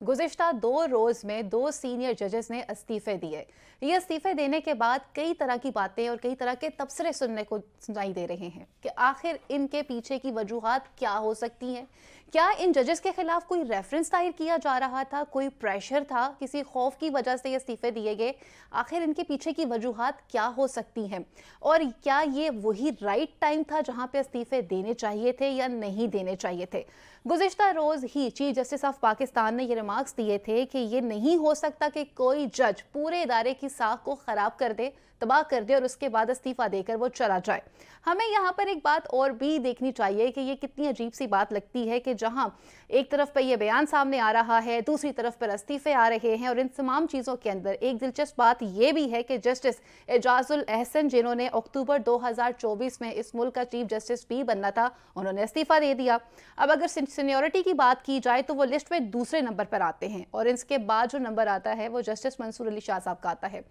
गुज़िश्ता 2 रोज में 2 सीनियर जजेस ने इस्तीफे दिए। ये इस्तीफे देने के बाद कई तरह की बातें और कई तरह के तबसरे सुनाई दे रहे हैं कि आखिर इनके पीछे की वजूहात क्या हो सकती हैं। क्या इन जजेस के खिलाफ कोई रेफरेंस दायर किया जा रहा था, कोई प्रेशर था, किसी खौफ की वजह से ये इस्तीफे दिए गए? आखिर इनके पीछे की वजूहात क्या हो सकती हैं और क्या ये वही राइट टाइम था जहां पे इस्तीफे देने चाहिए थे या नहीं देने चाहिए थे? गुज़िश्ता रोज ही चीफ जस्टिस ऑफ पाकिस्तान ने ये रिमार्क्स दिए थे कि ये नहीं हो सकता कि कोई जज पूरे इदारे की साख को खराब कर दे, तबाह कर दे और उसके बाद इस्तीफा देकर वो चला जाए। हमें यहाँ पर एक बात और भी देखनी चाहिए कि ये कितनी अजीब सी बात लगती है कि जहाँ एक तरफ पर ये बयान सामने आ रहा है, दूसरी तरफ पर इस्तीफे आ रहे हैं और इन तमाम चीज़ों के अंदर एक दिलचस्प बात ये भी है कि जस्टिस एजाजुल अहसन, जिन्होंने अक्टूबर 2024 में इस मुल्क का चीफ जस्टिस भी बनना था, उन्होंने इस्तीफा दे दिया। अब अगर सीनियरिटी की बात की जाए तो वो लिस्ट में दूसरे नंबर पर आते हैं और इसके बाद जो नंबर आता है वो जस्टिस मंसूर अली शाह साहब का आता है।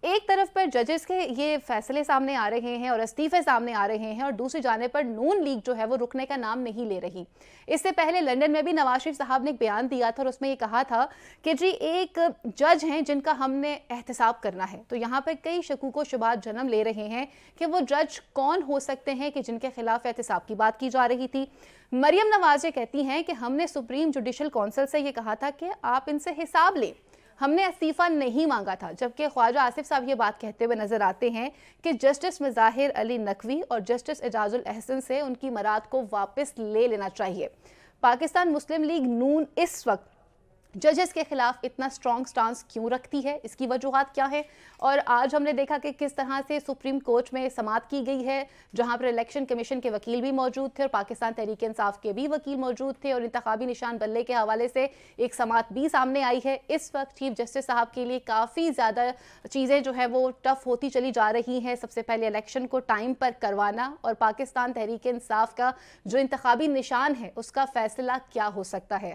एक तरफ पर जजेस के ये फैसले सामने आ रहे हैं और इस्तीफे सामने आ रहे हैं और दूसरी जाने पर नून लीग जो है वो रुकने का नाम नहीं ले रही। इससे पहले लंदन में भी नवाज शरीफ साहब ने एक बयान दिया था और उसमें ये कहा था कि जी एक जज हैं जिनका हमने एहतसाब करना है। तो यहाँ पर कई शकूक व शुबहात जन्म ले रहे हैं कि वो जज कौन हो सकते हैं कि जिनके खिलाफ एहतसाब की बात की जा रही थी। मरियम नवाज ये कहती हैं कि हमने सुप्रीम जुडिशल काउंसिल से ये कहा था कि आप इनसे हिसाब लें, हमने इस्तीफा नहीं मांगा था। जबकि ख्वाजा आसिफ साहब ये बात कहते हुए नजर आते हैं कि जस्टिस मुज़ाहिर अली नकवी और जस्टिस एजाजुल अहसन से उनकी मराद को वापस ले लेना चाहिए। पाकिस्तान मुस्लिम लीग नून इस वक्त जजेस के खिलाफ इतना स्ट्रॉन्ग स्टांस क्यों रखती है, इसकी वजूहात क्या है? और आज हमने देखा कि किस तरह से सुप्रीम कोर्ट में समाअत की गई है, जहां पर इलेक्शन कमीशन के वकील भी मौजूद थे और पाकिस्तान तहरीक इंसाफ के भी वकील मौजूद थे और इंतखाबी निशान बल्ले के हवाले से एक समाअत भी सामने आई है। इस वक्त चीफ जस्टिस साहब के लिए काफ़ी ज़्यादा चीज़ें जो है वो टफ होती चली जा रही हैं। सबसे पहले इलेक्शन को टाइम पर करवाना और पाकिस्तान तहरीक इंसाफ का जो इंतखाबी निशान है उसका फैसला क्या हो सकता है।